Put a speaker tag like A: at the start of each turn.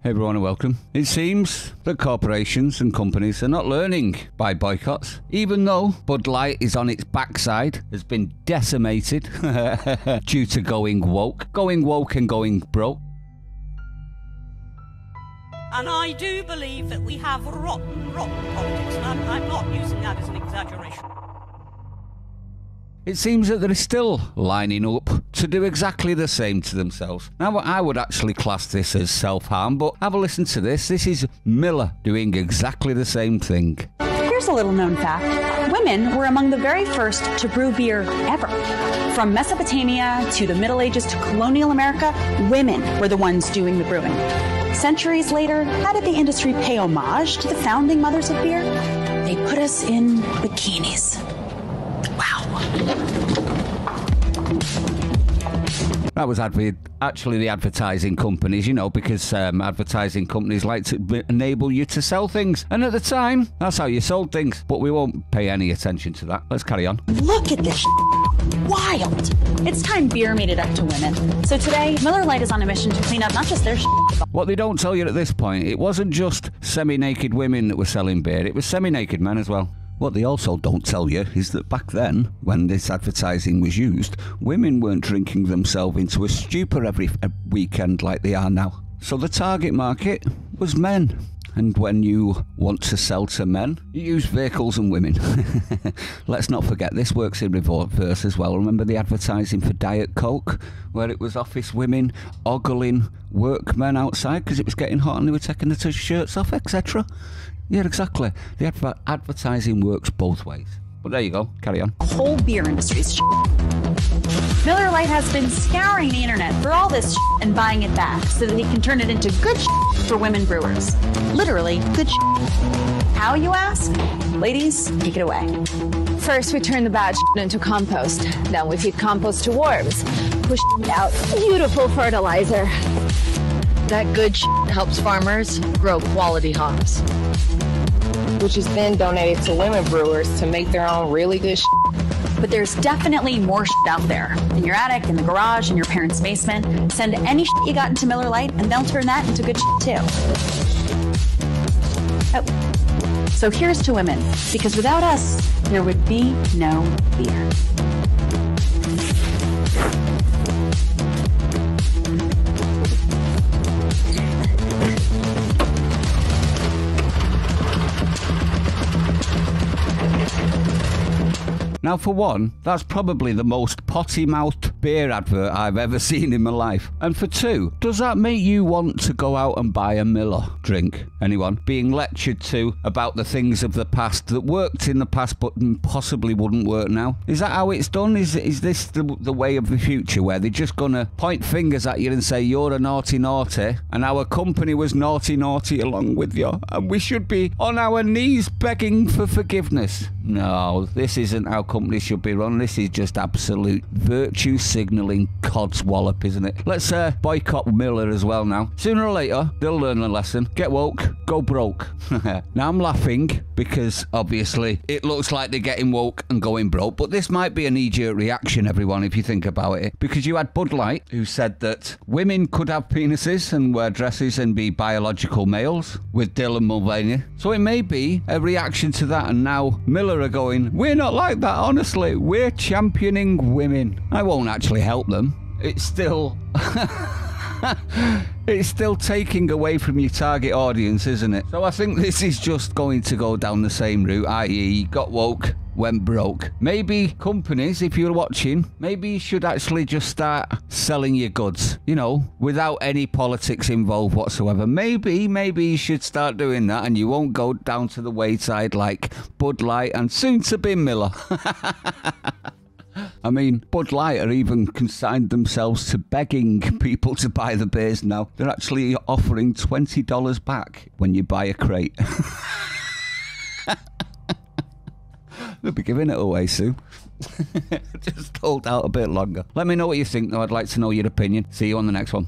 A: Hey everyone and welcome. It seems that corporations and companies are not learning by boycotts, even though Bud Light is on its backside, has been decimated due to going woke and going broke.
B: And I do believe that we have rotten politics, and I'm not using that as an exaggeration.
A: It seems that they're still lining up to do exactly the same to themselves. Now, I would actually class this as self-harm, but have a listen to this. This is Miller doing exactly the same thing.
C: Here's a little known fact. Women were among the very first to brew beer ever. From Mesopotamia to the Middle Ages to colonial America, women were the ones doing the brewing. Centuries later, how did the industry pay homage to the founding mothers of beer? They put us in bikinis. Wow.
A: That was actually the advertising companies, you know, because advertising companies like to enable you to sell things. And at the time, that's how you sold things. But we won't pay any attention to that. Let's carry on.
C: Look at this wild. It's time beer made it up to women. So today, Miller Lite is on a mission to clean up not just their
A: What they don't tell you at this point, it wasn't just semi-naked women that were selling beer. It was semi-naked men as well. What they also don't tell you is that back then, when this advertising was used, women weren't drinking themselves into a stupor every weekend like they are now. So the target market was men. And when you want to sell to men, you use vehicles and women. Let's not forget, this works in reverse as well. Remember the advertising for Diet Coke, where it was office women ogling workmen outside because it was getting hot and they were taking their shirts off, etc.? Yeah, exactly. The advertising works both ways. But there you go. Carry on.
C: The whole beer industry's Miller Lite has been scouring the internet for all this and buying it back so that he can turn it into good for women brewers. Literally, good How, you ask? Ladies, take it away.
D: First, we turn the bad into compost. Then we feed compost to worms. Push out beautiful fertilizer.
E: That good helps farmers grow quality hops,
F: which is then donated to women brewers to make their own really good
C: But there's definitely more out there. In your attic, in the garage, in your parents' basement. Send any you got into Miller Lite and they'll turn that into good too. Oh. So here's to women, because without us, there would be no beer.
A: Now, for one, that's probably the most potty-mouthed beer advert I've ever seen in my life. And for two, does that make you want to go out and buy a Miller drink? Anyone? Being lectured to about the things of the past that worked in the past but possibly wouldn't work now? Is that how it's done? Is this the way of the future, where they're just going to point fingers at you and say, you're a naughty naughty, and our company was naughty naughty along with you, and we should be on our knees begging for forgiveness? No, this isn't how companies should be run. This is just absolute virtue signalling cod's wallop, isn't it? Let's boycott Miller as well now. Sooner or later, they'll learn a lesson. Get woke, go broke. Now I'm laughing because obviously it looks like they're getting woke and going broke, but this might be a knee-jerk reaction, everyone, if you think about it. Because you had Bud Light, who said that women could have penises and wear dresses and be biological males, with Dylan Mulvaney. So it may be a reaction to that, and now Miller are going, we're not like that, honestly. We're championing women. I won't actually help them. It's still... it's still taking away from your target audience, isn't it? So I think this is just going to go down the same route, i.e. got woke, went broke. Maybe companies, if you're watching, maybe you should actually just start selling your goods, you know, without any politics involved whatsoever. Maybe you should start doing that and you won't go down to the wayside like Bud Light and soon to be Miller. I mean, Bud Light are even consigned themselves to begging people to buy the beers now. They're actually offering $20 back when you buy a crate. They'll be giving it away soon. Just hold out a bit longer. Let me know what you think, though. I'd like to know your opinion. See you on the next one.